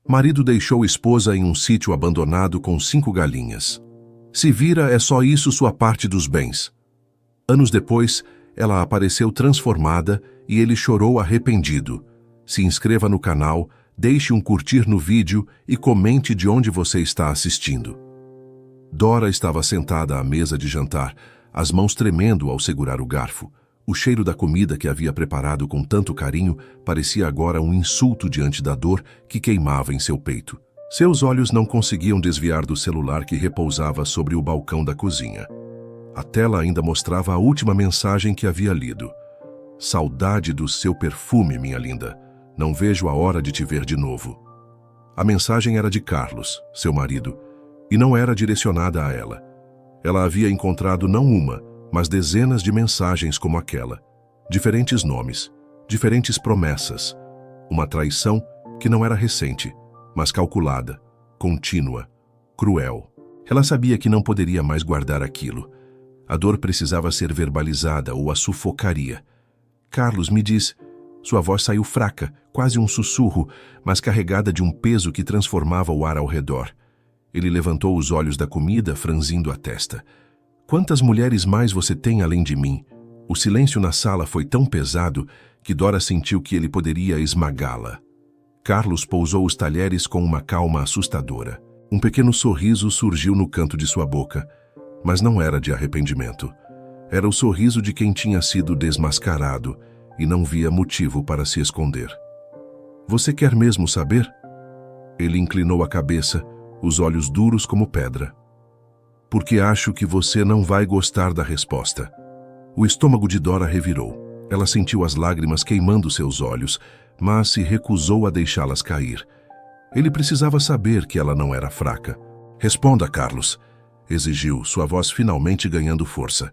Marido deixou esposa em um sítio abandonado com 5 galinhas. Se vira, é só isso sua parte dos bens. Anos depois, ela apareceu transformada e ele chorou arrependido. Se inscreva no canal, deixe um curtir no vídeo e comente de onde você está assistindo. Dora estava sentada à mesa de jantar, as mãos tremendo ao segurar o garfo. O cheiro da comida que havia preparado com tanto carinho parecia agora um insulto diante da dor que queimava em seu peito. Seus olhos não conseguiam desviar do celular que repousava sobre o balcão da cozinha. A tela ainda mostrava a última mensagem que havia lido. Saudade do seu perfume, minha linda. Não vejo a hora de te ver de novo. A mensagem era de Carlos, seu marido, e não era direcionada a ela. Ela havia encontrado não uma, mas dezenas de mensagens como aquela. Diferentes nomes, diferentes promessas. Uma traição que não era recente, mas calculada, contínua, cruel. Ela sabia que não poderia mais guardar aquilo. A dor precisava ser verbalizada ou a sufocaria. Carlos, me diz... Sua voz saiu fraca, quase um sussurro, mas carregada de um peso que transformava o ar ao redor. Ele levantou os olhos da comida, franzindo a testa. Quantas mulheres mais você tem além de mim? O silêncio na sala foi tão pesado que Dora sentiu que ele poderia esmagá-la. Carlos pousou os talheres com uma calma assustadora. Um pequeno sorriso surgiu no canto de sua boca, mas não era de arrependimento. Era o sorriso de quem tinha sido desmascarado e não via motivo para se esconder. Você quer mesmo saber? Ele inclinou a cabeça, os olhos duros como pedra. Porque acho que você não vai gostar da resposta. O estômago de Dora revirou. Ela sentiu as lágrimas queimando seus olhos, mas se recusou a deixá-las cair. Ele precisava saber que ela não era fraca. Responda, Carlos, exigiu, sua voz finalmente ganhando força.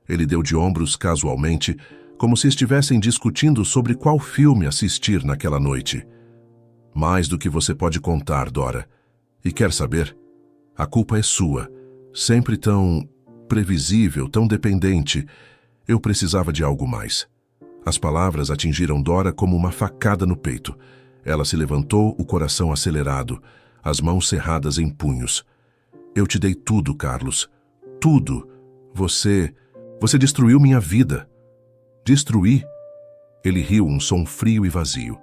Ele deu de ombros casualmente, como se estivessem discutindo sobre qual filme assistir naquela noite. Mais do que você pode contar, Dora. E quer saber? A culpa é sua. Sempre tão previsível, tão dependente. Eu precisava de algo mais. As palavras atingiram Dora como uma facada no peito. Ela se levantou, o coração acelerado, as mãos cerradas em punhos. Eu te dei tudo, Carlos. Tudo. Você destruiu minha vida. Destruir? Ele riu, um som frio e vazio.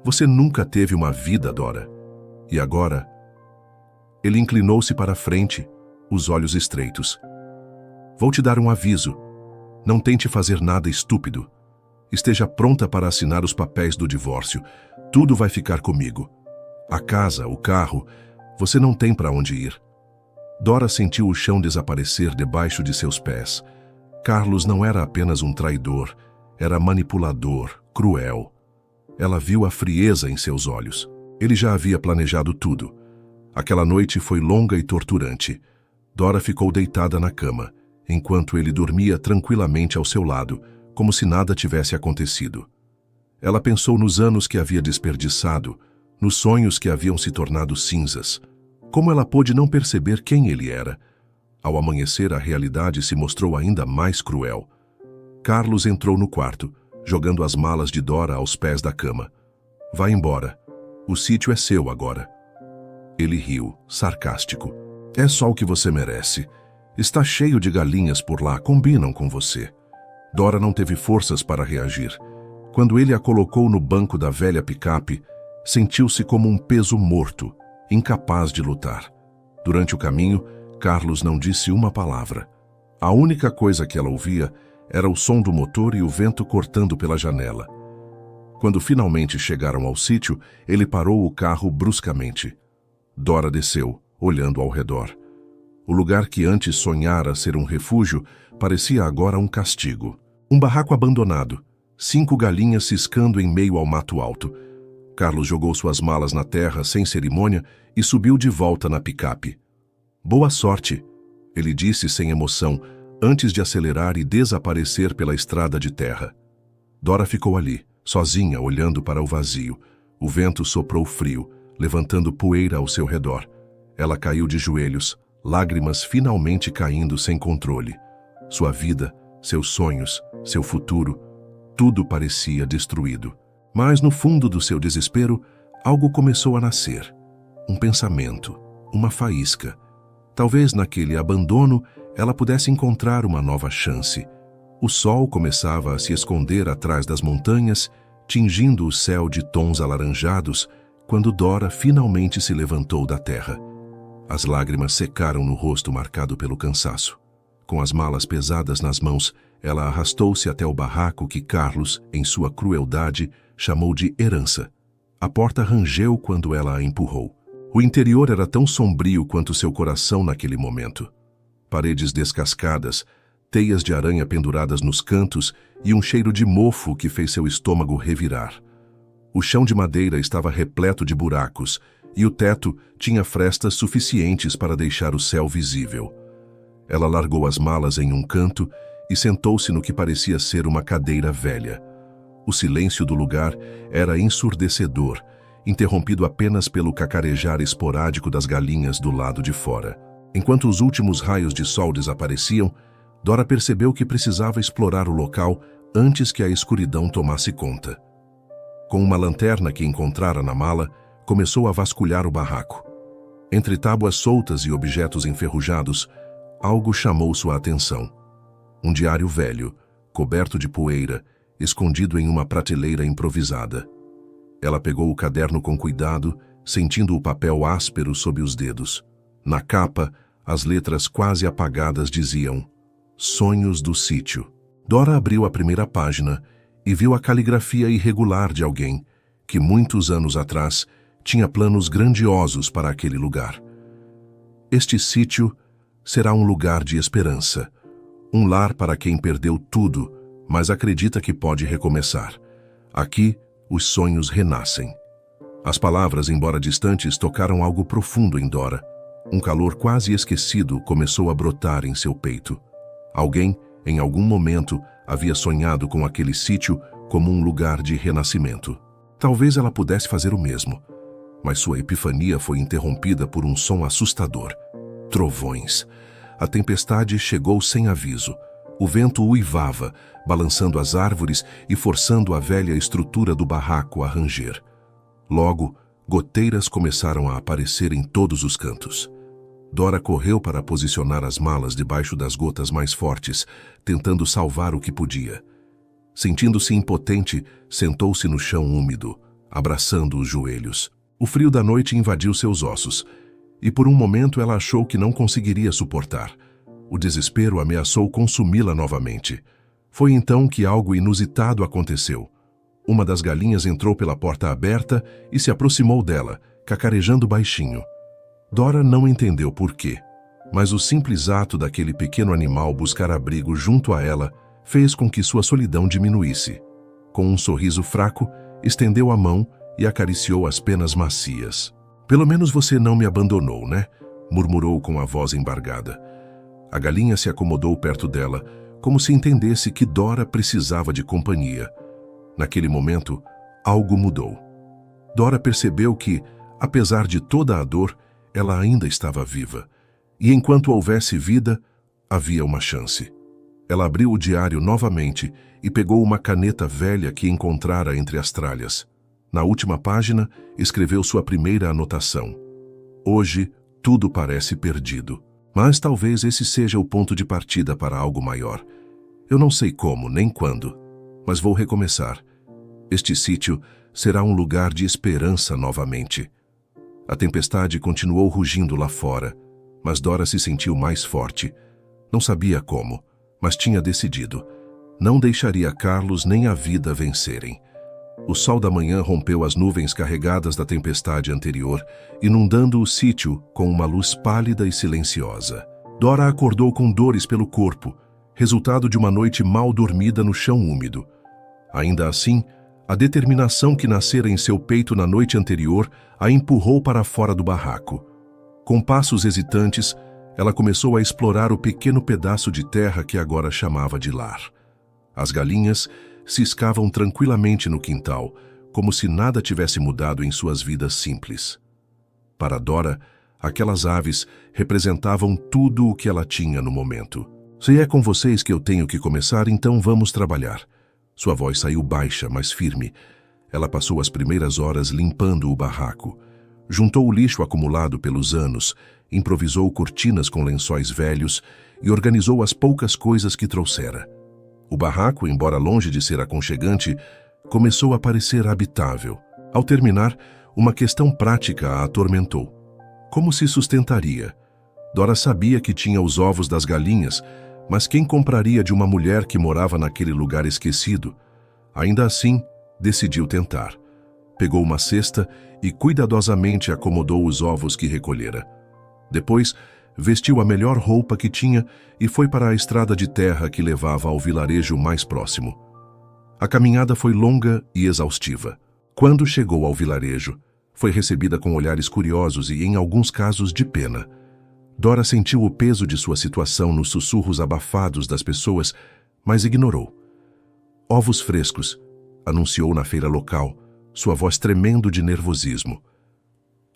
Você nunca teve uma vida, Dora. E agora? Ele inclinou-se para a frente, os olhos estreitos. Vou te dar um aviso. Não tente fazer nada estúpido. Esteja pronta para assinar os papéis do divórcio. Tudo vai ficar comigo. A casa, o carro, você não tem para onde ir. Dora sentiu o chão desaparecer debaixo de seus pés. Carlos não era apenas um traidor, era manipulador, cruel. Ela viu a frieza em seus olhos. Ele já havia planejado tudo. Aquela noite foi longa e torturante. Dora ficou deitada na cama, enquanto ele dormia tranquilamente ao seu lado, como se nada tivesse acontecido. Ela pensou nos anos que havia desperdiçado, nos sonhos que haviam se tornado cinzas. Como ela pôde não perceber quem ele era? Ao amanhecer, a realidade se mostrou ainda mais cruel. Carlos entrou no quarto, jogando as malas de Dora aos pés da cama. Vá embora. O sítio é seu agora. Ele riu, sarcástico. É só o que você merece. Está cheio de galinhas por lá, combinam com você. Dora não teve forças para reagir. Quando ele a colocou no banco da velha picape, sentiu-se como um peso morto, incapaz de lutar. Durante o caminho, Carlos não disse uma palavra. A única coisa que ela ouvia era o som do motor e o vento cortando pela janela. Quando finalmente chegaram ao sítio, ele parou o carro bruscamente. Dora desceu, olhando ao redor. O lugar que antes sonhara ser um refúgio parecia agora um castigo. Um barraco abandonado, 5 galinhas ciscando em meio ao mato alto. Carlos jogou suas malas na terra sem cerimônia e subiu de volta na picape. Boa sorte, ele disse sem emoção, antes de acelerar e desaparecer pela estrada de terra. Dora ficou ali, sozinha, olhando para o vazio. O vento soprou frio, levantando poeira ao seu redor. Ela caiu de joelhos, lágrimas finalmente caindo sem controle. Sua vida, seus sonhos, seu futuro, tudo parecia destruído. Mas no fundo do seu desespero, Algo começou a nascer. Um pensamento, uma faísca. Talvez naquele abandono ela pudesse encontrar uma nova chance. O sol começava a se esconder atrás das montanhas, tingindo o céu de tons alaranjados, quando Dora finalmente se levantou da terra. As lágrimas secaram no rosto marcado pelo cansaço. Com as malas pesadas nas mãos, ela arrastou-se até o barraco que Carlos, em sua crueldade, chamou de herança. A porta rangeu quando ela a empurrou. O interior era tão sombrio quanto seu coração naquele momento. Paredes descascadas, teias de aranha penduradas nos cantos e um cheiro de mofo que fez seu estômago revirar. O chão de madeira estava repleto de buracos e o teto tinha frestas suficientes para deixar o céu visível. Ela largou as malas em um canto e sentou-se no que parecia ser uma cadeira velha. O silêncio do lugar era ensurdecedor, interrompido apenas pelo cacarejar esporádico das galinhas do lado de fora. Enquanto os últimos raios de sol desapareciam, Dora percebeu que precisava explorar o local antes que a escuridão tomasse conta. Com uma lanterna que encontrara na mala, começou a vasculhar o barraco. Entre tábuas soltas e objetos enferrujados, algo chamou sua atenção. Um diário velho, coberto de poeira, escondido em uma prateleira improvisada. Ela pegou o caderno com cuidado, sentindo o papel áspero sob os dedos. Na capa, as letras quase apagadas diziam: Sonhos do Sítio. Dora abriu a primeira página e viu a caligrafia irregular de alguém que, muitos anos atrás, tinha planos grandiosos para aquele lugar. Este sítio será um lugar de esperança, um lar para quem perdeu tudo, mas acredita que pode recomeçar. Aqui, os sonhos renascem. As palavras, embora distantes, tocaram algo profundo em Dora. Um calor quase esquecido começou a brotar em seu peito. Alguém, em algum momento, havia sonhado com aquele sítio como um lugar de renascimento. Talvez ela pudesse fazer o mesmo, mas sua epifania foi interrompida por um som assustador. Trovões. A tempestade chegou sem aviso. O vento uivava, balançando as árvores e forçando a velha estrutura do barraco a ranger. Logo, goteiras começaram a aparecer em todos os cantos. Dora correu para posicionar as malas debaixo das gotas mais fortes, tentando salvar o que podia. Sentindo-se impotente, sentou-se no chão úmido, abraçando os joelhos. O frio da noite invadiu seus ossos, e por um momento ela achou que não conseguiria suportar. O desespero ameaçou consumi-la novamente. Foi então que algo inusitado aconteceu. Uma das galinhas entrou pela porta aberta e se aproximou dela, cacarejando baixinho. Dora não entendeu por quê, mas o simples ato daquele pequeno animal buscar abrigo junto a ela fez com que sua solidão diminuísse. Com um sorriso fraco, estendeu a mão e acariciou as penas macias. "Pelo menos você não me abandonou, né?" murmurou com a voz embargada. A galinha se acomodou perto dela, como se entendesse que Dora precisava de companhia. Naquele momento, algo mudou. Dora percebeu que, apesar de toda a dor, ela ainda estava viva. E enquanto houvesse vida, havia uma chance. Ela abriu o diário novamente e pegou uma caneta velha que encontrara entre as tralhas. Na última página, escreveu sua primeira anotação. Hoje, tudo parece perdido. Mas talvez esse seja o ponto de partida para algo maior. Eu não sei como, nem quando, mas vou recomeçar. Este sítio será um lugar de esperança novamente. A tempestade continuou rugindo lá fora, mas Dora se sentiu mais forte. Não sabia como, mas tinha decidido. Não deixaria Carlos nem a vida vencerem. O sol da manhã rompeu as nuvens carregadas da tempestade anterior, inundando o sítio com uma luz pálida e silenciosa. Dora acordou com dores pelo corpo, resultado de uma noite mal dormida no chão úmido. Ainda assim, a determinação que nascera em seu peito na noite anterior a empurrou para fora do barraco. Com passos hesitantes, ela começou a explorar o pequeno pedaço de terra que agora chamava de lar. As galinhas ciscavam tranquilamente no quintal, como se nada tivesse mudado em suas vidas simples. Para Dora, aquelas aves representavam tudo o que ela tinha no momento. "Se é com vocês que eu tenho que começar, então vamos trabalhar." Sua voz saiu baixa, mas firme. Ela passou as primeiras horas limpando o barraco. Juntou o lixo acumulado pelos anos, improvisou cortinas com lençóis velhos e organizou as poucas coisas que trouxera. O barraco, embora longe de ser aconchegante, começou a parecer habitável. Ao terminar, uma questão prática a atormentou. Como se sustentaria? Dora sabia que tinha os ovos das galinhas, mas quem compraria de uma mulher que morava naquele lugar esquecido? Ainda assim, decidiu tentar. Pegou uma cesta e cuidadosamente acomodou os ovos que recolhera. Depois, vestiu a melhor roupa que tinha e foi para a estrada de terra que levava ao vilarejo mais próximo. A caminhada foi longa e exaustiva. Quando chegou ao vilarejo, foi recebida com olhares curiosos e, em alguns casos, de pena. Dora sentiu o peso de sua situação nos sussurros abafados das pessoas, mas ignorou. Ovos frescos, anunciou na feira local, sua voz tremendo de nervosismo.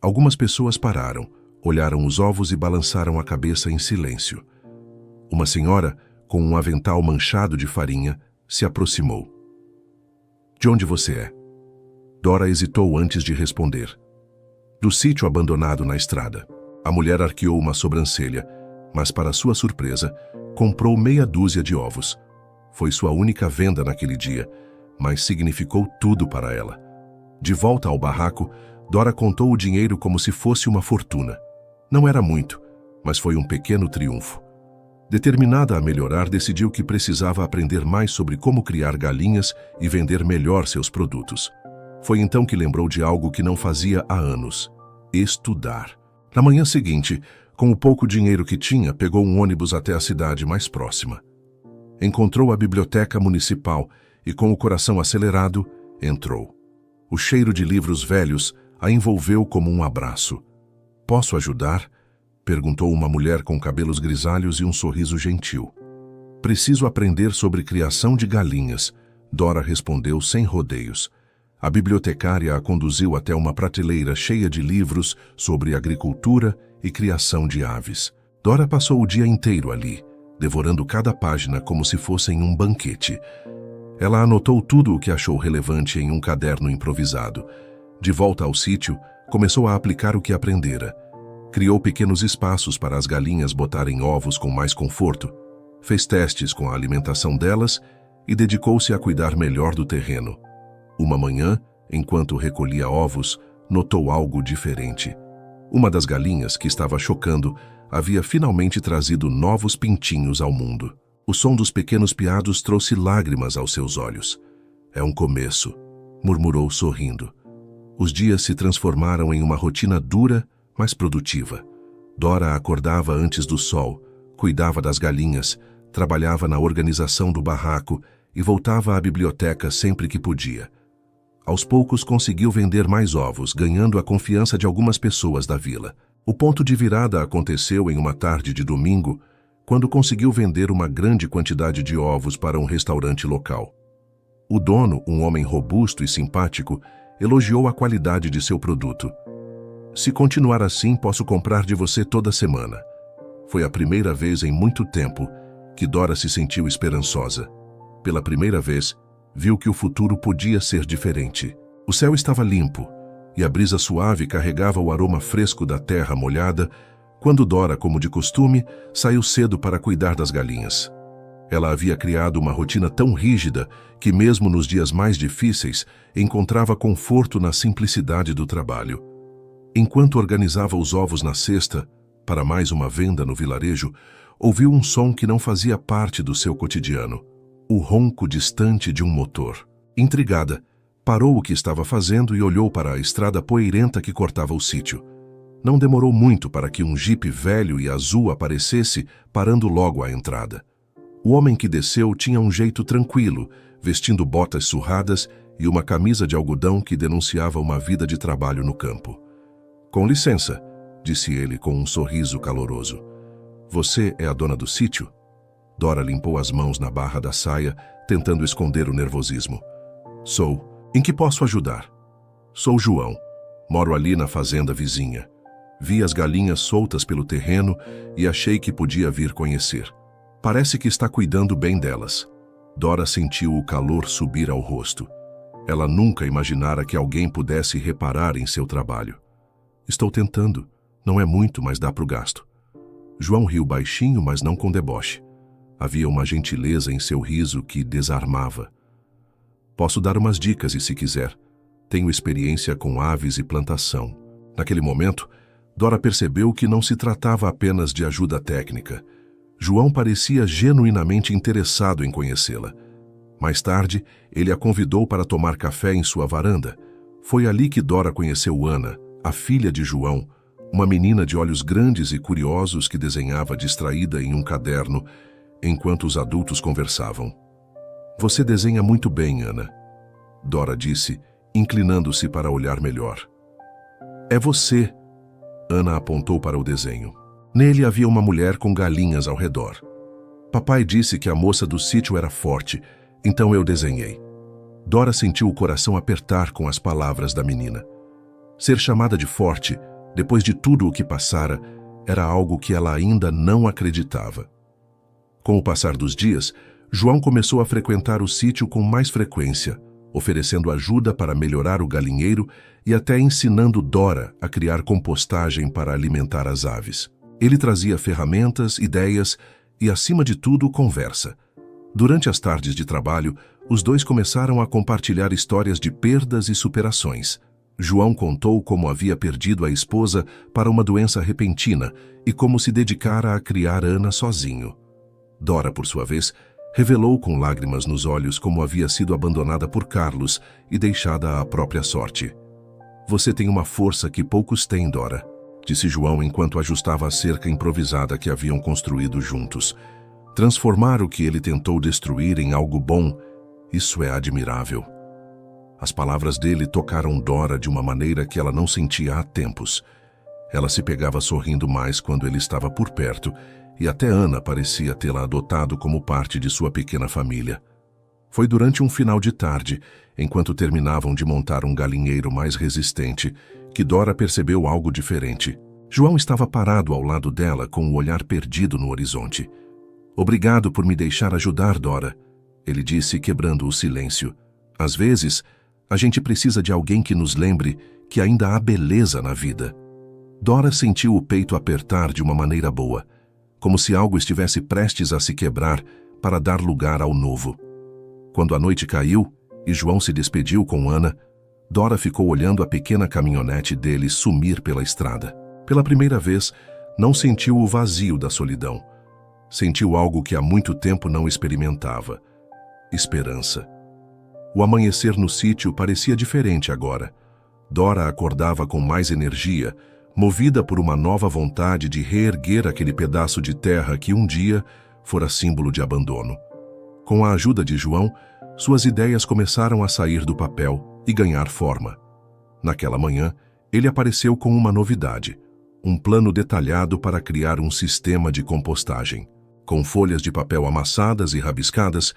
Algumas pessoas pararam, olharam os ovos e balançaram a cabeça em silêncio. Uma senhora, com um avental manchado de farinha, se aproximou. De onde você é? Dora hesitou antes de responder. Do sítio abandonado na estrada. A mulher arqueou uma sobrancelha, mas, para sua surpresa, comprou meia dúzia de ovos. Foi sua única venda naquele dia, mas significou tudo para ela. De volta ao barraco, Dora contou o dinheiro como se fosse uma fortuna. Não era muito, mas foi um pequeno triunfo. Determinada a melhorar, decidiu que precisava aprender mais sobre como criar galinhas e vender melhor seus produtos. Foi então que lembrou de algo que não fazia há anos: estudar. Na manhã seguinte, com o pouco dinheiro que tinha, pegou um ônibus até a cidade mais próxima. Encontrou a biblioteca municipal e, com o coração acelerado, entrou. O cheiro de livros velhos a envolveu como um abraço. "Posso ajudar?" perguntou uma mulher com cabelos grisalhos e um sorriso gentil. "Preciso aprender sobre criação de galinhas", Dora respondeu sem rodeios. A bibliotecária a conduziu até uma prateleira cheia de livros sobre agricultura e criação de aves. Dora passou o dia inteiro ali, devorando cada página como se fossem um banquete. Ela anotou tudo o que achou relevante em um caderno improvisado. De volta ao sítio, começou a aplicar o que aprendera. Criou pequenos espaços para as galinhas botarem ovos com mais conforto, fez testes com a alimentação delas e dedicou-se a cuidar melhor do terreno. Uma manhã, enquanto recolhia ovos, notou algo diferente. Uma das galinhas, que estava chocando, havia finalmente trazido novos pintinhos ao mundo. O som dos pequenos piados trouxe lágrimas aos seus olhos. "É um começo", murmurou sorrindo. Os dias se transformaram em uma rotina dura, mas produtiva. Dora acordava antes do sol, cuidava das galinhas, trabalhava na organização do barraco e voltava à biblioteca sempre que podia. Aos poucos conseguiu vender mais ovos, ganhando a confiança de algumas pessoas da vila. O ponto de virada aconteceu em uma tarde de domingo, quando conseguiu vender uma grande quantidade de ovos para um restaurante local. O dono, um homem robusto e simpático, elogiou a qualidade de seu produto. "Se continuar assim, posso comprar de você toda semana." Foi a primeira vez em muito tempo que Dora se sentiu esperançosa. Pela primeira vez, viu que o futuro podia ser diferente. O céu estava limpo e a brisa suave carregava o aroma fresco da terra molhada quando Dora, como de costume, saiu cedo para cuidar das galinhas. Ela havia criado uma rotina tão rígida que, mesmo nos dias mais difíceis, encontrava conforto na simplicidade do trabalho. Enquanto organizava os ovos na cesta, para mais uma venda no vilarejo, ouviu um som que não fazia parte do seu cotidiano: o ronco distante de um motor. Intrigada, parou o que estava fazendo e olhou para a estrada poeirenta que cortava o sítio. Não demorou muito para que um jipe velho e azul aparecesse, parando logo à entrada. O homem que desceu tinha um jeito tranquilo, vestindo botas surradas e uma camisa de algodão que denunciava uma vida de trabalho no campo. "Com licença", disse ele com um sorriso caloroso. "Você é a dona do sítio?" Dora limpou as mãos na barra da saia, tentando esconder o nervosismo. "Sou. Em que posso ajudar?" "Sou João. Moro ali na fazenda vizinha. Vi as galinhas soltas pelo terreno e achei que podia vir conhecer. Parece que está cuidando bem delas." Dora sentiu o calor subir ao rosto. Ela nunca imaginara que alguém pudesse reparar em seu trabalho. Estou tentando. Não é muito, mas dá para o gasto. João riu baixinho, mas não com deboche. Havia uma gentileza em seu riso que desarmava. Posso dar umas dicas e se quiser. Tenho experiência com aves e plantação. Naquele momento, Dora percebeu que não se tratava apenas de ajuda técnica. João parecia genuinamente interessado em conhecê-la. Mais tarde, ele a convidou para tomar café em sua varanda. Foi ali que Dora conheceu Ana, a filha de João, uma menina de olhos grandes e curiosos que desenhava distraída em um caderno, enquanto os adultos conversavam. Você desenha muito bem, Ana, Dora disse, inclinando-se para olhar melhor. É você, Ana apontou para o desenho. Nele havia uma mulher com galinhas ao redor. Papai disse que a moça do sítio era forte, então eu desenhei. Dora sentiu o coração apertar com as palavras da menina. Ser chamada de forte, depois de tudo o que passara, era algo que ela ainda não acreditava. Com o passar dos dias, João começou a frequentar o sítio com mais frequência, oferecendo ajuda para melhorar o galinheiro e até ensinando Dora a criar compostagem para alimentar as aves. Ele trazia ferramentas, ideias e, acima de tudo, conversa. Durante as tardes de trabalho, os dois começaram a compartilhar histórias de perdas e superações. João contou como havia perdido a esposa para uma doença repentina e como se dedicara a criar Ana sozinho. Dora, por sua vez, revelou com lágrimas nos olhos como havia sido abandonada por Carlos e deixada à própria sorte. Você tem uma força que poucos têm, Dora, disse João enquanto ajustava a cerca improvisada que haviam construído juntos. Transformar o que ele tentou destruir em algo bom, isso é admirável. As palavras dele tocaram Dora de uma maneira que ela não sentia há tempos. Ela se pegava sorrindo mais quando ele estava por perto, e até Ana parecia tê-la adotado como parte de sua pequena família. Foi durante um final de tarde, enquanto terminavam de montar um galinheiro mais resistente, que Dora percebeu algo diferente. João estava parado ao lado dela com o olhar perdido no horizonte. Obrigado por me deixar ajudar, Dora, ele disse, quebrando o silêncio. Às vezes, a gente precisa de alguém que nos lembre que ainda há beleza na vida. Dora sentiu o peito apertar de uma maneira boa, como se algo estivesse prestes a se quebrar para dar lugar ao novo. Quando a noite caiu e João se despediu com Ana, Dora ficou olhando a pequena caminhonete dele sumir pela estrada. Pela primeira vez, não sentiu o vazio da solidão. Sentiu algo que há muito tempo não experimentava: esperança. O amanhecer no sítio parecia diferente agora. Dora acordava com mais energia, movida por uma nova vontade de reerguer aquele pedaço de terra que um dia fora símbolo de abandono. Com a ajuda de João, suas ideias começaram a sair do papel e ganhar forma. Naquela manhã, ele apareceu com uma novidade: um plano detalhado para criar um sistema de compostagem. Com folhas de papel amassadas e rabiscadas,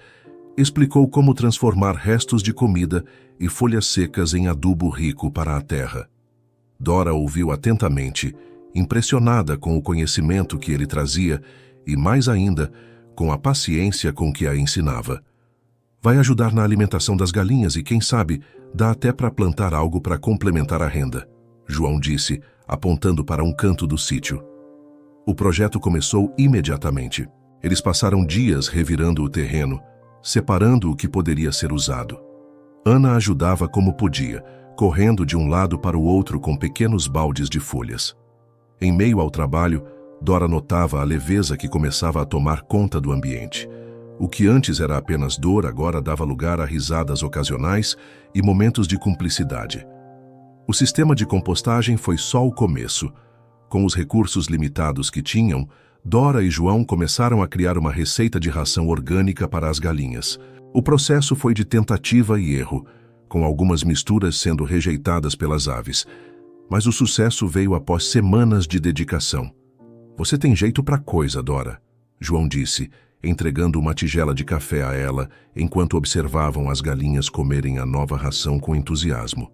explicou como transformar restos de comida e folhas secas em adubo rico para a terra. Dora ouviu atentamente, impressionada com o conhecimento que ele trazia e, mais ainda, com a paciência com que a ensinava. Vai ajudar na alimentação das galinhas e, quem sabe, dá até para plantar algo para complementar a renda, João disse, apontando para um canto do sítio. O projeto começou imediatamente. Eles passaram dias revirando o terreno, separando o que poderia ser usado. Ana ajudava como podia, correndo de um lado para o outro com pequenos baldes de folhas. Em meio ao trabalho, Dora notava a leveza que começava a tomar conta do ambiente. O que antes era apenas dor agora dava lugar a risadas ocasionais e momentos de cumplicidade. O sistema de compostagem foi só o começo. Com os recursos limitados que tinham, Dora e João começaram a criar uma receita de ração orgânica para as galinhas. O processo foi de tentativa e erro, com algumas misturas sendo rejeitadas pelas aves. Mas o sucesso veio após semanas de dedicação. Você tem jeito para coisa, Dora, João disse, entregando uma tigela de café a ela, enquanto observavam as galinhas comerem a nova ração com entusiasmo.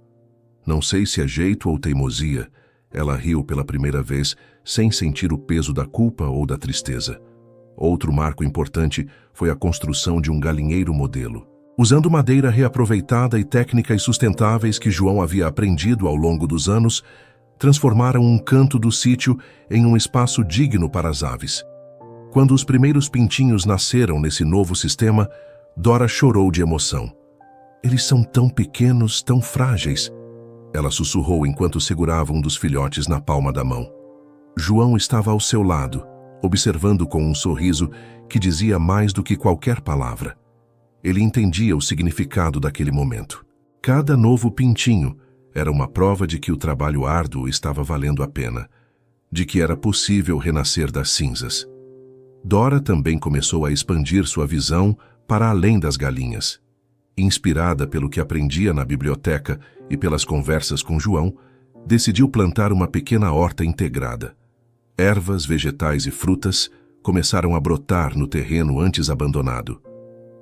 Não sei se é jeito ou teimosia, ela riu pela primeira vez, sem sentir o peso da culpa ou da tristeza. Outro marco importante foi a construção de um galinheiro modelo. Usando madeira reaproveitada e técnicas sustentáveis que João havia aprendido ao longo dos anos, transformaram um canto do sítio em um espaço digno para as aves. Quando os primeiros pintinhos nasceram nesse novo sistema, Dora chorou de emoção. "Eles são tão pequenos, tão frágeis", ela sussurrou enquanto segurava um dos filhotes na palma da mão. João estava ao seu lado, observando com um sorriso que dizia mais do que qualquer palavra. Ele entendia o significado daquele momento. Cada novo pintinho era uma prova de que o trabalho árduo estava valendo a pena, de que era possível renascer das cinzas. Dora também começou a expandir sua visão para além das galinhas. Inspirada pelo que aprendia na biblioteca e pelas conversas com João, decidiu plantar uma pequena horta integrada. Ervas, vegetais e frutas começaram a brotar no terreno antes abandonado.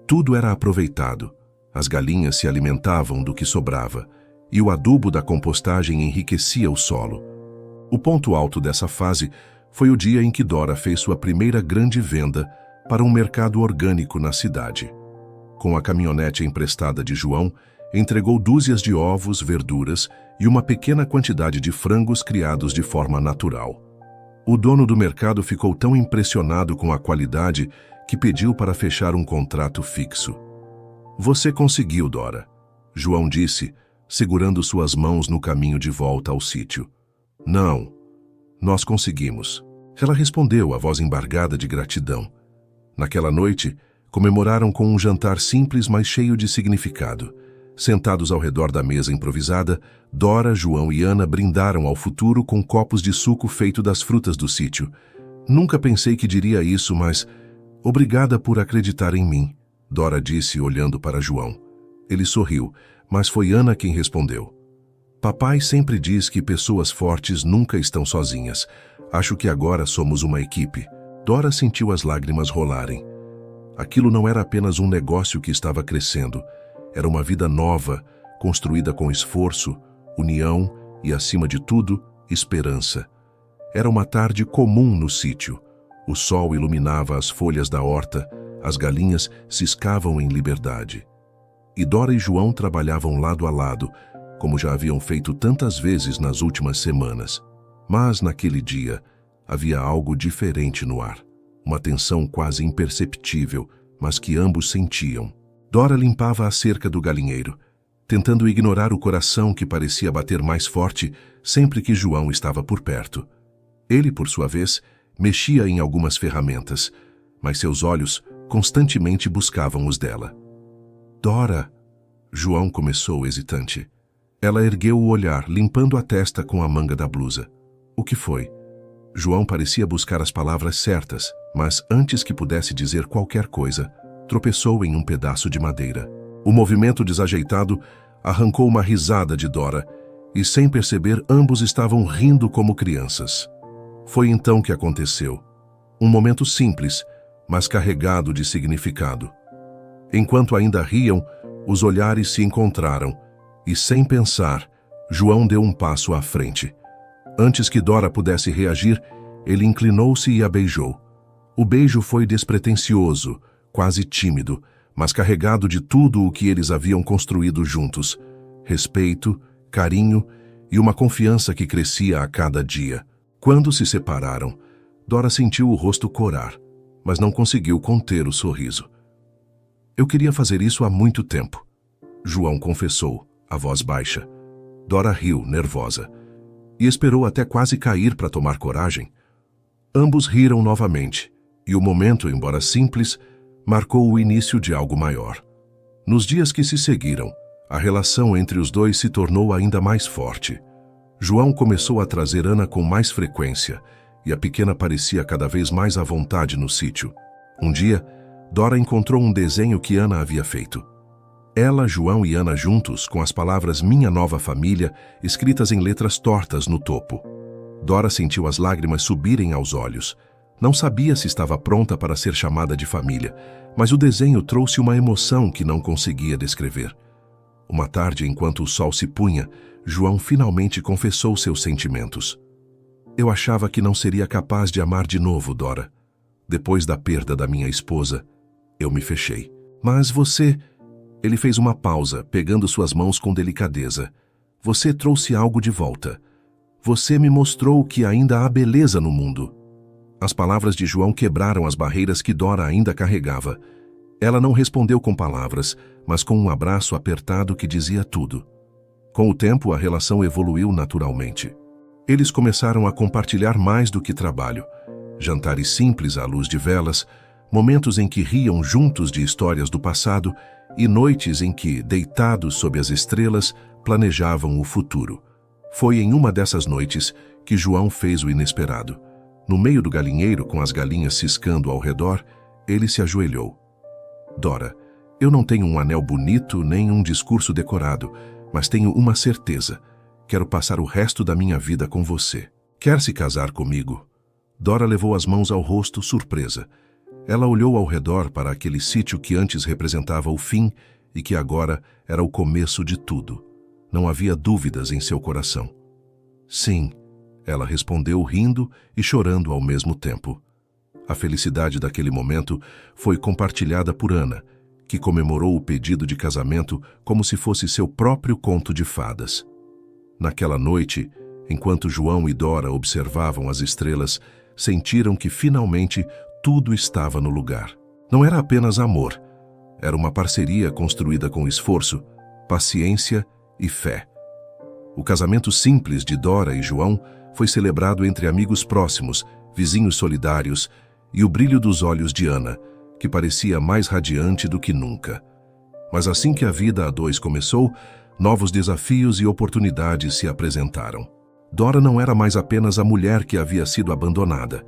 Tudo era aproveitado. As galinhas se alimentavam do que sobrava, e o adubo da compostagem enriquecia o solo. O ponto alto dessa fase foi o dia em que Dora fez sua primeira grande venda para um mercado orgânico na cidade. Com a caminhonete emprestada de João, entregou dúzias de ovos, verduras e uma pequena quantidade de frangos criados de forma natural. O dono do mercado ficou tão impressionado com a qualidade que pediu para fechar um contrato fixo. "Você conseguiu, Dora", João disse, segurando suas mãos no caminho de volta ao sítio. "Não, nós conseguimos", ela respondeu, a voz embargada de gratidão. Naquela noite, comemoraram com um jantar simples, mas cheio de significado. Sentados ao redor da mesa improvisada, Dora, João e Ana brindaram ao futuro com copos de suco feito das frutas do sítio. "Nunca pensei que diria isso, mas obrigada por acreditar em mim", Dora disse, olhando para João. Ele sorriu, mas foi Ana quem respondeu. "Papai sempre diz que pessoas fortes nunca estão sozinhas. Acho que agora somos uma equipe." Dora sentiu as lágrimas rolarem. Aquilo não era apenas um negócio que estava crescendo. Era uma vida nova, construída com esforço, união e, acima de tudo, esperança. Era uma tarde comum no sítio. O sol iluminava as folhas da horta, as galinhas ciscavam em liberdade. E Dora e João trabalhavam lado a lado, como já haviam feito tantas vezes nas últimas semanas. Mas, naquele dia, havia algo diferente no ar. Uma tensão quase imperceptível, mas que ambos sentiam. Dora limpava a cerca do galinheiro, tentando ignorar o coração que parecia bater mais forte sempre que João estava por perto. Ele, por sua vez, mexia em algumas ferramentas, mas seus olhos constantemente buscavam os dela. "Dora", João começou hesitante. Ela ergueu o olhar, limpando a testa com a manga da blusa. "O que foi?" João parecia buscar as palavras certas, mas antes que pudesse dizer qualquer coisa, tropeçou em um pedaço de madeira. O movimento desajeitado arrancou uma risada de Dora, e sem perceber ambos estavam rindo como crianças. Foi então que aconteceu. Um momento simples, mas carregado de significado. Enquanto ainda riam, os olhares se encontraram, e sem pensar, João deu um passo à frente. Antes que Dora pudesse reagir, ele inclinou-se e a beijou. O beijo foi despretensioso, quase tímido, mas carregado de tudo o que eles haviam construído juntos: respeito, carinho e uma confiança que crescia a cada dia. Quando se separaram, Dora sentiu o rosto corar, mas não conseguiu conter o sorriso. "Eu queria fazer isso há muito tempo", João confessou, a voz baixa. Dora riu, nervosa, e esperou até quase cair para tomar coragem. Ambos riram novamente, e o momento, embora simples, marcou o início de algo maior. Nos dias que se seguiram, a relação entre os dois se tornou ainda mais forte. João começou a trazer Ana com mais frequência, e a pequena parecia cada vez mais à vontade no sítio. Um dia, Dora encontrou um desenho que Ana havia feito. Ela, João e Ana juntos, com as palavras "Minha Nova Família" escritas em letras tortas no topo. Dora sentiu as lágrimas subirem aos olhos. Não sabia se estava pronta para ser chamada de família, mas o desenho trouxe uma emoção que não conseguia descrever. Uma tarde, enquanto o sol se punha, João finalmente confessou seus sentimentos. "Eu achava que não seria capaz de amar de novo, Dora. Depois da perda da minha esposa, eu me fechei. Mas você..." Ele fez uma pausa, pegando suas mãos com delicadeza. Você trouxe algo de volta. Você me mostrou que ainda há beleza no mundo. As palavras de João quebraram as barreiras que Dora ainda carregava. Ela não respondeu com palavras, mas com um abraço apertado que dizia tudo. Com o tempo, a relação evoluiu naturalmente. Eles começaram a compartilhar mais do que trabalho. Jantares simples à luz de velas, momentos em que riam juntos de histórias do passado e noites em que, deitados sob as estrelas, planejavam o futuro. Foi em uma dessas noites que João fez o inesperado. No meio do galinheiro, com as galinhas ciscando ao redor, ele se ajoelhou. Dora, eu não tenho um anel bonito nem um discurso decorado, mas tenho uma certeza. Quero passar o resto da minha vida com você. Quer se casar comigo? Dora levou as mãos ao rosto, surpresa. Ela olhou ao redor para aquele sítio que antes representava o fim e que agora era o começo de tudo. Não havia dúvidas em seu coração. Sim, ela respondeu rindo e chorando ao mesmo tempo. A felicidade daquele momento foi compartilhada por Ana, que comemorou o pedido de casamento como se fosse seu próprio conto de fadas. Naquela noite, enquanto João e Dora observavam as estrelas, sentiram que finalmente tudo estava no lugar. Não era apenas amor, era uma parceria construída com esforço, paciência e fé. O casamento simples de Dora e João foi celebrado entre amigos próximos, vizinhos solidários e o brilho dos olhos de Ana, que parecia mais radiante do que nunca. Mas assim que a vida a dois começou, novos desafios e oportunidades se apresentaram. Dora não era mais apenas a mulher que havia sido abandonada.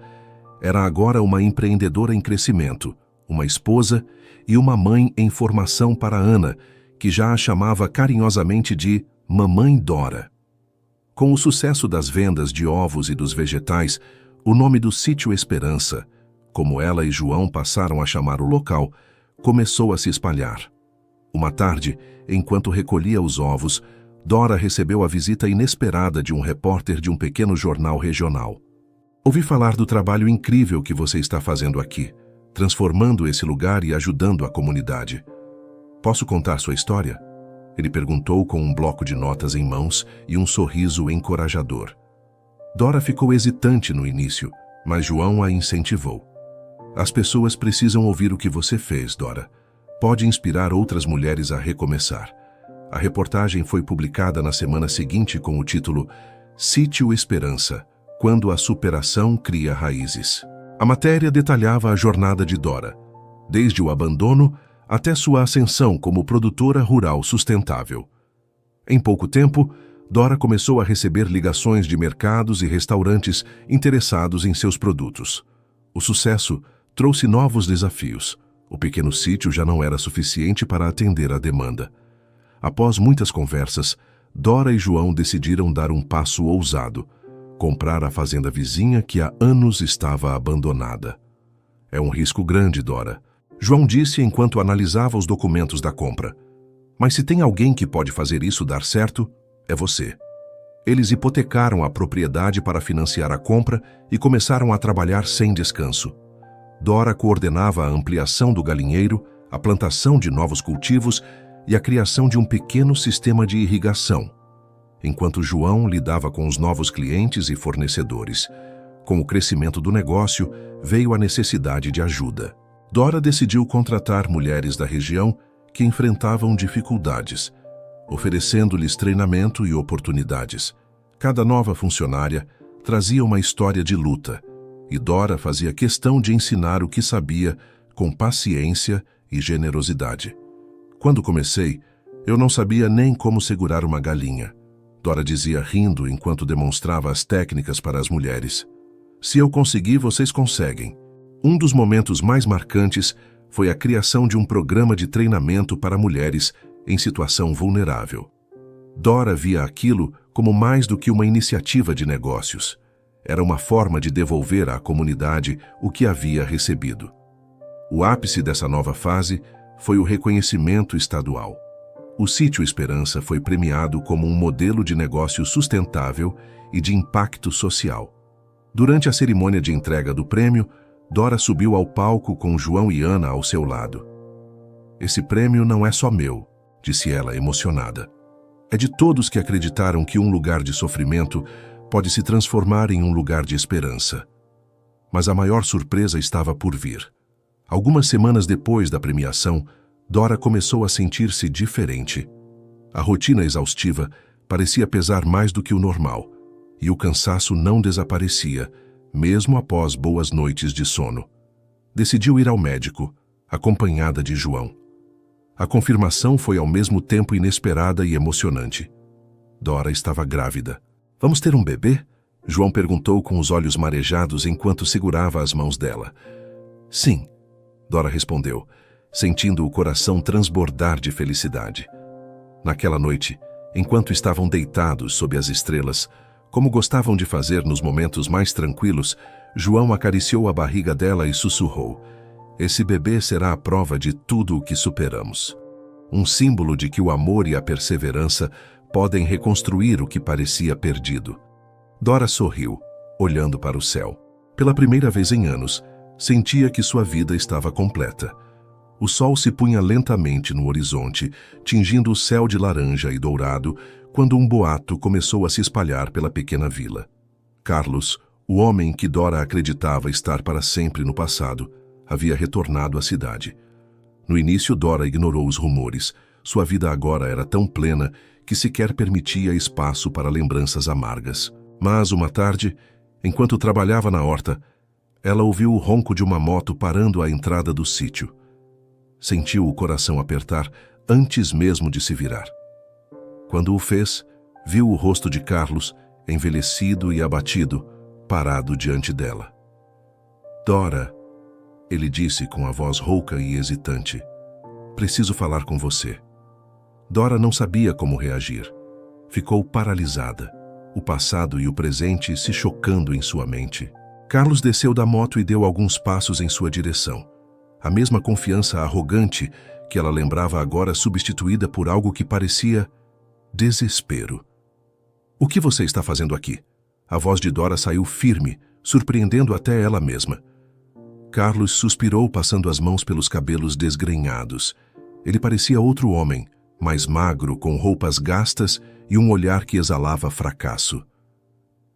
Era agora uma empreendedora em crescimento, uma esposa e uma mãe em formação para Ana, que já a chamava carinhosamente de Mamãe Dora. Com o sucesso das vendas de ovos e dos vegetais, o nome do Sítio Esperança, como ela e João passaram a chamar o local, começou a se espalhar. Uma tarde, enquanto recolhia os ovos, Dora recebeu a visita inesperada de um repórter de um pequeno jornal regional. Ouvi falar do trabalho incrível que você está fazendo aqui, transformando esse lugar e ajudando a comunidade. Posso contar sua história? Ele perguntou com um bloco de notas em mãos e um sorriso encorajador. Dora ficou hesitante no início, mas João a incentivou. As pessoas precisam ouvir o que você fez, Dora. Pode inspirar outras mulheres a recomeçar. A reportagem foi publicada na semana seguinte com o título Sítio Esperança, quando a superação cria raízes. A matéria detalhava a jornada de Dora, desde o abandono até sua ascensão como produtora rural sustentável. Em pouco tempo, Dora começou a receber ligações de mercados e restaurantes interessados em seus produtos. O sucesso trouxe novos desafios. O pequeno sítio já não era suficiente para atender a demanda. Após muitas conversas, Dora e João decidiram dar um passo ousado: comprar a fazenda vizinha que há anos estava abandonada. É um risco grande, Dora, João disse enquanto analisava os documentos da compra. Mas se tem alguém que pode fazer isso dar certo, é você. Eles hipotecaram a propriedade para financiar a compra e começaram a trabalhar sem descanso. Dora coordenava a ampliação do galinheiro, a plantação de novos cultivos e a criação de um pequeno sistema de irrigação, enquanto João lidava com os novos clientes e fornecedores. Com o crescimento do negócio, veio a necessidade de ajuda. Dora decidiu contratar mulheres da região que enfrentavam dificuldades, oferecendo-lhes treinamento e oportunidades. Cada nova funcionária trazia uma história de luta, e Dora fazia questão de ensinar o que sabia com paciência e generosidade. Quando comecei, eu não sabia nem como segurar uma galinha. Dora dizia rindo enquanto demonstrava as técnicas para as mulheres. Se eu conseguir, vocês conseguem. Um dos momentos mais marcantes foi a criação de um programa de treinamento para mulheres em situação vulnerável. Dora via aquilo como mais do que uma iniciativa de negócios. Era uma forma de devolver à comunidade o que havia recebido. O ápice dessa nova fase foi o reconhecimento estadual. O Sítio Esperança foi premiado como um modelo de negócio sustentável e de impacto social. Durante a cerimônia de entrega do prêmio, Dora subiu ao palco com João e Ana ao seu lado. Esse prêmio não é só meu, disse ela emocionada. É de todos que acreditaram que um lugar de sofrimento pode se transformar em um lugar de esperança. Mas a maior surpresa estava por vir. Algumas semanas depois da premiação, Dora começou a sentir-se diferente. A rotina exaustiva parecia pesar mais do que o normal, e o cansaço não desaparecia, mesmo após boas noites de sono. Decidiu ir ao médico, acompanhada de João. A confirmação foi ao mesmo tempo inesperada e emocionante. Dora estava grávida. Vamos ter um bebê? João perguntou com os olhos marejados enquanto segurava as mãos dela. Sim, Dora respondeu, sentindo o coração transbordar de felicidade. Naquela noite, enquanto estavam deitados sob as estrelas, como gostavam de fazer nos momentos mais tranquilos, João acariciou a barriga dela e sussurrou: Esse bebê será a prova de tudo o que superamos. Um símbolo de que o amor e a perseverança podem reconstruir o que parecia perdido. Dora sorriu, olhando para o céu. Pela primeira vez em anos, sentia que sua vida estava completa. O sol se punha lentamente no horizonte, tingindo o céu de laranja e dourado, quando um boato começou a se espalhar pela pequena vila. Carlos, o homem que Dora acreditava estar para sempre no passado, havia retornado à cidade. No início, Dora ignorou os rumores. Sua vida agora era tão plena que sequer permitia espaço para lembranças amargas. Mas, uma tarde, enquanto trabalhava na horta, ela ouviu o ronco de uma moto parando à entrada do sítio. Sentiu o coração apertar antes mesmo de se virar. Quando o fez, viu o rosto de Carlos, envelhecido e abatido, parado diante dela. Dora, ele disse com a voz rouca e hesitante, preciso falar com você. Dora não sabia como reagir. Ficou paralisada, o passado e o presente se chocando em sua mente. Carlos desceu da moto e deu alguns passos em sua direção. A mesma confiança arrogante que ela lembrava agora substituída por algo que parecia desespero. O que você está fazendo aqui? A voz de Dora saiu firme, surpreendendo até ela mesma. Carlos suspirou, passando as mãos pelos cabelos desgrenhados. Ele parecia outro homem, mais magro, com roupas gastas e um olhar que exalava fracasso.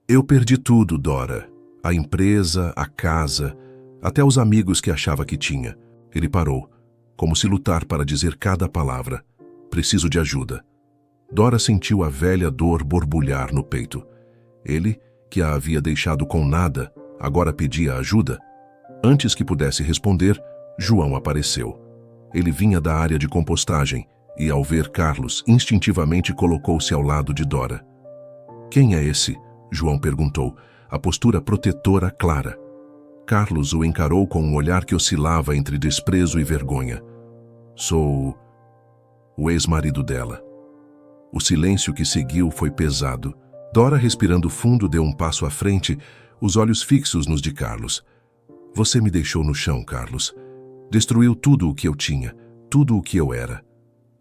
Eu perdi tudo, Dora. A empresa, a casa, até os amigos que achava que tinha. Ele parou, como se lutar para dizer cada palavra. Preciso de ajuda. Dora sentiu a velha dor borbulhar no peito. Ele, que a havia deixado com nada, agora pedia ajuda. Antes que pudesse responder, João apareceu. Ele vinha da área de compostagem e, ao ver Carlos, instintivamente colocou-se ao lado de Dora. Quem é esse? João perguntou, a postura protetora clara. Carlos o encarou com um olhar que oscilava entre desprezo e vergonha. Sou o ex-marido dela. O silêncio que seguiu foi pesado. Dora, respirando fundo, deu um passo à frente, os olhos fixos nos de Carlos. Você me deixou no chão, Carlos. Destruiu tudo o que eu tinha, tudo o que eu era.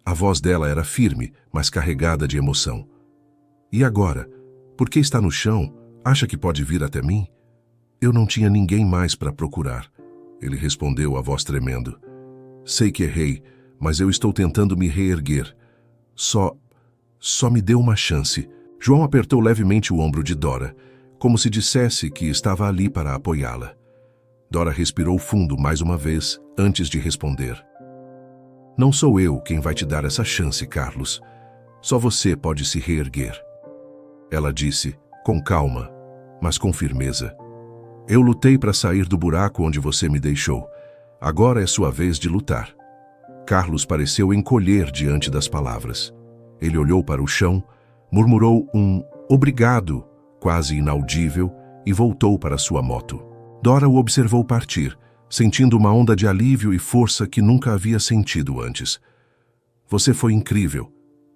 A voz dela era firme, mas carregada de emoção. E agora? Por que está no chão? Acha que pode vir até mim? Eu não tinha ninguém mais para procurar. Ele respondeu, a voz tremendo. Sei que errei, mas eu estou tentando me reerguer. Só me dê uma chance. João apertou levemente o ombro de Dora, como se dissesse que estava ali para apoiá-la. Dora respirou fundo mais uma vez, antes de responder. Não sou eu quem vai te dar essa chance, Carlos. Só você pode se reerguer. Ela disse, com calma, mas com firmeza. Eu lutei para sair do buraco onde você me deixou. Agora é sua vez de lutar. Carlos pareceu encolher diante das palavras. Ele olhou para o chão, murmurou um obrigado, quase inaudível, e voltou para sua moto. Dora o observou partir, sentindo uma onda de alívio e força que nunca havia sentido antes. Você foi incrível,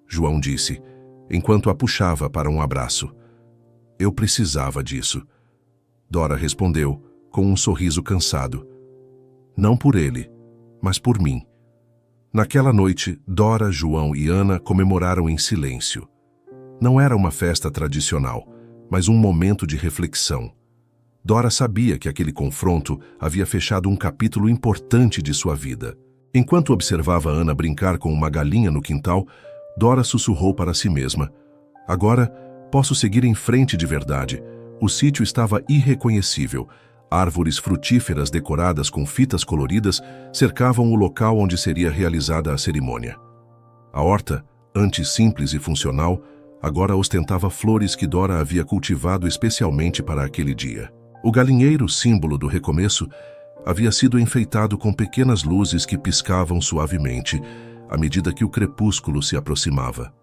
João disse, enquanto a puxava para um abraço. Eu precisava disso. Dora respondeu, com um sorriso cansado. Não por ele, mas por mim. Naquela noite, Dora, João e Ana comemoraram em silêncio. Não era uma festa tradicional, mas um momento de reflexão. Dora sabia que aquele confronto havia fechado um capítulo importante de sua vida. Enquanto observava Ana brincar com uma galinha no quintal, Dora sussurrou para si mesma: agora posso seguir em frente de verdade. O sítio estava irreconhecível. Árvores frutíferas decoradas com fitas coloridas cercavam o local onde seria realizada a cerimônia. A horta, antes simples e funcional, agora ostentava flores que Dora havia cultivado especialmente para aquele dia. O galinheiro, símbolo do recomeço, havia sido enfeitado com pequenas luzes que piscavam suavemente à medida que o crepúsculo se aproximava.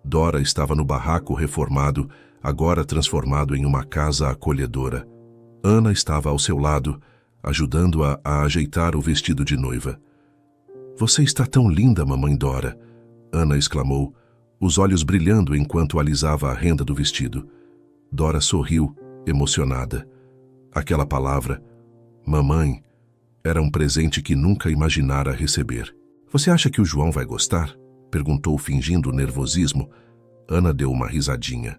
Dora estava no barraco reformado, agora transformado em uma casa acolhedora. Ana estava ao seu lado, ajudando-a a ajeitar o vestido de noiva. "Você está tão linda, mamãe Dora!" Ana exclamou, os olhos brilhando enquanto alisava a renda do vestido. Dora sorriu, emocionada. Aquela palavra, mamãe, era um presente que nunca imaginara receber. "Você acha que o João vai gostar?" perguntou, fingindo nervosismo. Ana deu uma risadinha.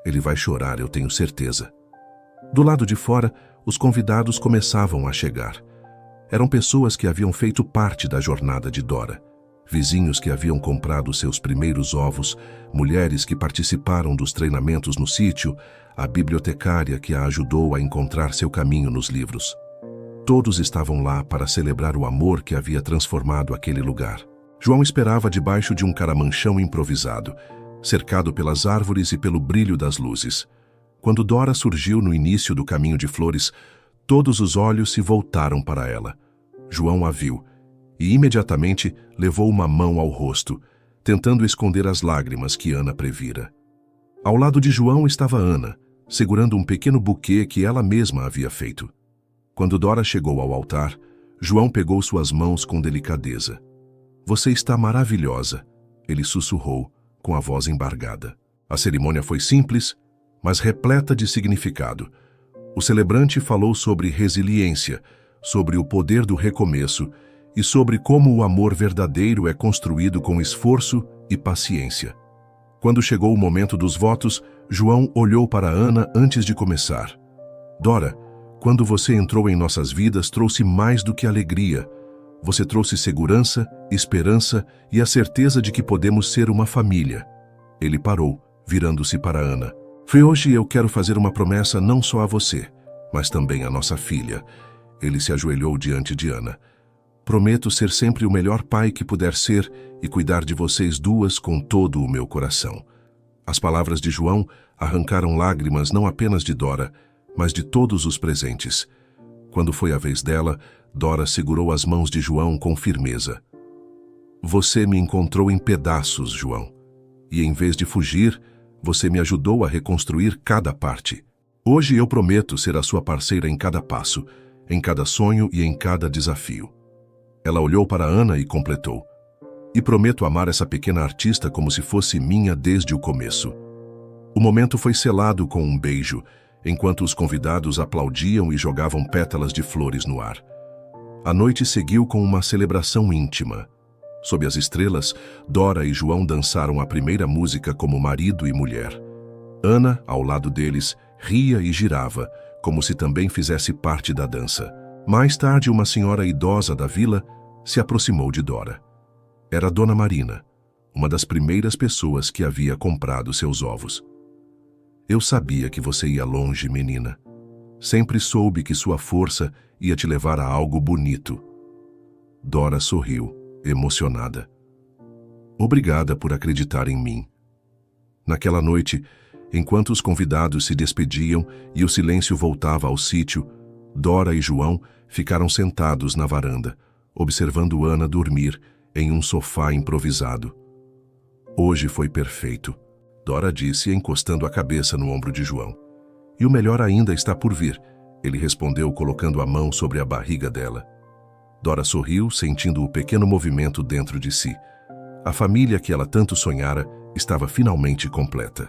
"Ele vai chorar, eu tenho certeza." Do lado de fora, os convidados começavam a chegar. Eram pessoas que haviam feito parte da jornada de Dora. Vizinhos que haviam comprado seus primeiros ovos, mulheres que participaram dos treinamentos no sítio, a bibliotecária que a ajudou a encontrar seu caminho nos livros. Todos estavam lá para celebrar o amor que havia transformado aquele lugar. João esperava debaixo de um caramanchão improvisado, cercado pelas árvores e pelo brilho das luzes. Quando Dora surgiu no início do caminho de flores, todos os olhos se voltaram para ela. João a viu e imediatamente levou uma mão ao rosto, tentando esconder as lágrimas que Ana previra. Ao lado de João estava Ana, segurando um pequeno buquê que ela mesma havia feito. Quando Dora chegou ao altar, João pegou suas mãos com delicadeza. "Você está maravilhosa", ele sussurrou, com a voz embargada. A cerimônia foi simples, mas repleta de significado. O celebrante falou sobre resiliência, sobre o poder do recomeço e sobre como o amor verdadeiro é construído com esforço e paciência. Quando chegou o momento dos votos, João olhou para Ana antes de começar. "Dora, quando você entrou em nossas vidas, trouxe mais do que alegria. Você trouxe segurança, esperança e a certeza de que podemos ser uma família." Ele parou, virando-se para Ana. "Hoje eu quero fazer uma promessa não só a você, mas também a nossa filha." Ele se ajoelhou diante de Ana. "Prometo ser sempre o melhor pai que puder ser e cuidar de vocês duas com todo o meu coração." As palavras de João arrancaram lágrimas não apenas de Dora, mas de todos os presentes. Quando foi a vez dela, Dora segurou as mãos de João com firmeza. "Você me encontrou em pedaços, João, e em vez de fugir, você me ajudou a reconstruir cada parte. Hoje eu prometo ser a sua parceira em cada passo, em cada sonho e em cada desafio." Ela olhou para Ana e completou. "E prometo amar essa pequena artista como se fosse minha desde o começo." O momento foi selado com um beijo, enquanto os convidados aplaudiam e jogavam pétalas de flores no ar. A noite seguiu com uma celebração íntima. Sob as estrelas, Dora e João dançaram a primeira música como marido e mulher. Ana, ao lado deles, ria e girava, como se também fizesse parte da dança. Mais tarde, uma senhora idosa da vila se aproximou de Dora. Era Dona Marina, uma das primeiras pessoas que havia comprado seus ovos. "Eu sabia que você ia longe, menina. Sempre soube que sua força ia te levar a algo bonito." Dora sorriu, emocionada. "Obrigada por acreditar em mim." Naquela noite, enquanto os convidados se despediam e o silêncio voltava ao sítio, Dora e João ficaram sentados na varanda, observando Ana dormir em um sofá improvisado. "Hoje foi perfeito", Dora disse, encostando a cabeça no ombro de João. "E o melhor ainda está por vir", ele respondeu, colocando a mão sobre a barriga dela. Dora sorriu, sentindo o pequeno movimento dentro de si. A família que ela tanto sonhara estava finalmente completa.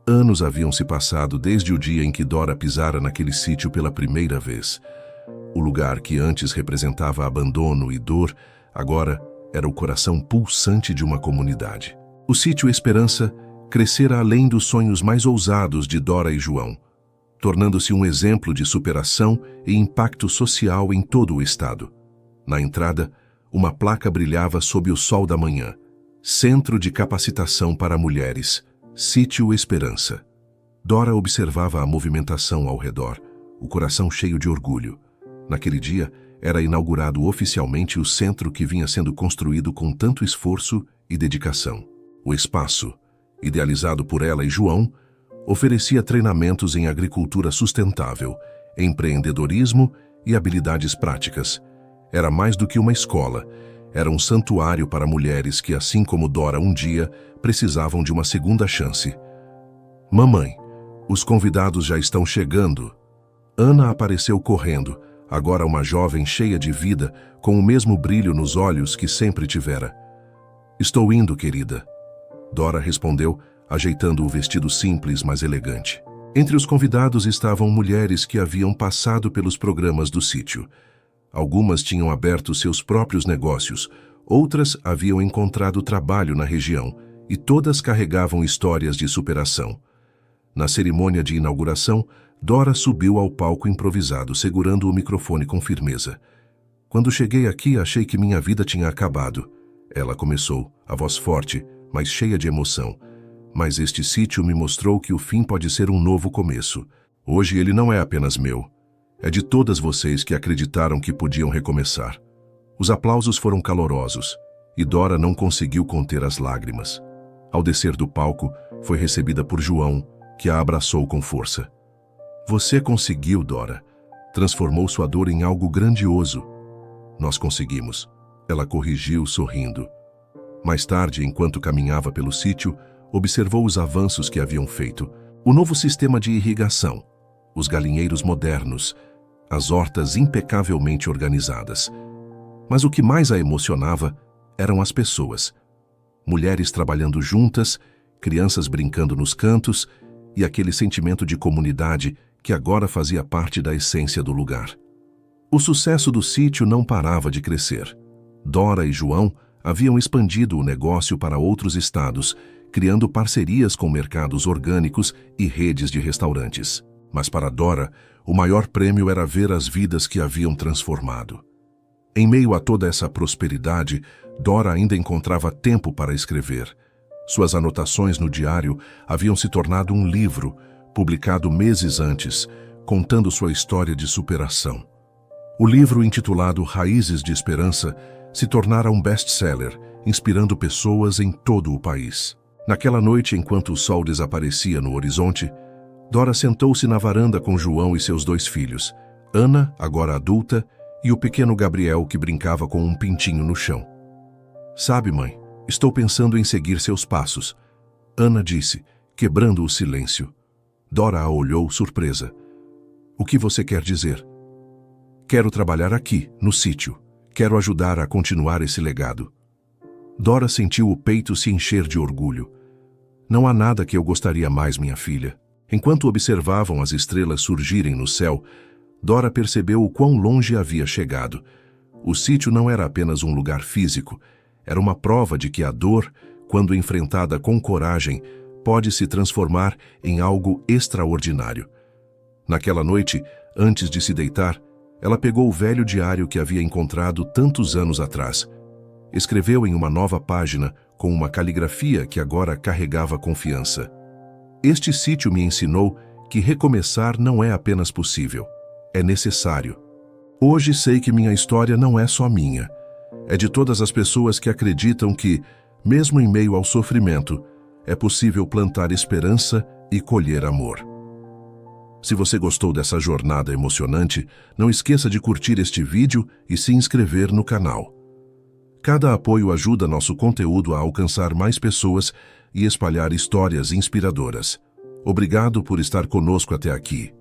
Anos haviam se passado desde o dia em que Dora pisara naquele sítio pela primeira vez. O lugar que antes representava abandono e dor, agora era o coração pulsante de uma comunidade. O sítio Esperança crescera além dos sonhos mais ousados de Dora e João, tornando-se um exemplo de superação e impacto social em todo o estado. Na entrada, uma placa brilhava sob o sol da manhã. Centro de Capacitação para Mulheres, Sítio Esperança. Dora observava a movimentação ao redor, o coração cheio de orgulho. Naquele dia, era inaugurado oficialmente o centro que vinha sendo construído com tanto esforço e dedicação. O espaço, idealizado por ela e João, oferecia treinamentos em agricultura sustentável, empreendedorismo e habilidades práticas. Era mais do que uma escola, era um santuário para mulheres que, assim como Dora um dia, precisavam de uma segunda chance. Mamãe, os convidados já estão chegando. Ana apareceu correndo, agora uma jovem cheia de vida, com o mesmo brilho nos olhos que sempre tivera. Estou indo, querida. Dora respondeu, ajeitando o vestido simples, mas elegante. Entre os convidados estavam mulheres que haviam passado pelos programas do sítio. Algumas tinham aberto seus próprios negócios, outras haviam encontrado trabalho na região, e todas carregavam histórias de superação. Na cerimônia de inauguração, Dora subiu ao palco improvisado, segurando o microfone com firmeza. Quando cheguei aqui, achei que minha vida tinha acabado. Ela começou, a voz forte, mas cheia de emoção. Mas este sítio me mostrou que o fim pode ser um novo começo. Hoje ele não é apenas meu. É de todas vocês que acreditaram que podiam recomeçar. Os aplausos foram calorosos, e Dora não conseguiu conter as lágrimas. Ao descer do palco, foi recebida por João, que a abraçou com força. Você conseguiu, Dora. Transformou sua dor em algo grandioso. Nós conseguimos. Ela corrigiu, sorrindo. Mais tarde, enquanto caminhava pelo sítio, observou os avanços que haviam feito. O novo sistema de irrigação, os galinheiros modernos, as hortas impecavelmente organizadas. Mas o que mais a emocionava eram as pessoas. Mulheres trabalhando juntas, crianças brincando nos cantos e aquele sentimento de comunidade que agora fazia parte da essência do lugar. O sucesso do sítio não parava de crescer. Dora e João haviam expandido o negócio para outros estados, criando parcerias com mercados orgânicos e redes de restaurantes. Mas para Dora, o maior prêmio era ver as vidas que haviam transformado. Em meio a toda essa prosperidade, Dora ainda encontrava tempo para escrever. Suas anotações no diário haviam se tornado um livro, publicado meses antes, contando sua história de superação. O livro, intitulado Raízes de Esperança, se tornara um best-seller, inspirando pessoas em todo o país. Naquela noite, enquanto o sol desaparecia no horizonte, Dora sentou-se na varanda com João e seus 2 filhos, Ana, agora adulta, e o pequeno Gabriel, que brincava com um pintinho no chão. Sabe, mãe, estou pensando em seguir seus passos, Ana disse, quebrando o silêncio. Dora a olhou, surpresa. O que você quer dizer? Quero trabalhar aqui, no sítio. Quero ajudar a continuar esse legado. Dora sentiu o peito se encher de orgulho. Não há nada que eu gostaria mais, minha filha. Enquanto observavam as estrelas surgirem no céu, Dora percebeu o quão longe havia chegado. O sítio não era apenas um lugar físico, era uma prova de que a dor, quando enfrentada com coragem, pode se transformar em algo extraordinário. Naquela noite, antes de se deitar, ela pegou o velho diário que havia encontrado tantos anos atrás. Escreveu em uma nova página, com uma caligrafia que agora carregava confiança. Este sítio me ensinou que recomeçar não é apenas possível, é necessário. Hoje sei que minha história não é só minha. É de todas as pessoas que acreditam que, mesmo em meio ao sofrimento, é possível plantar esperança e colher amor. Se você gostou dessa jornada emocionante, não esqueça de curtir este vídeo e se inscrever no canal. Cada apoio ajuda nosso conteúdo a alcançar mais pessoas e espalhar histórias inspiradoras. Obrigado por estar conosco até aqui.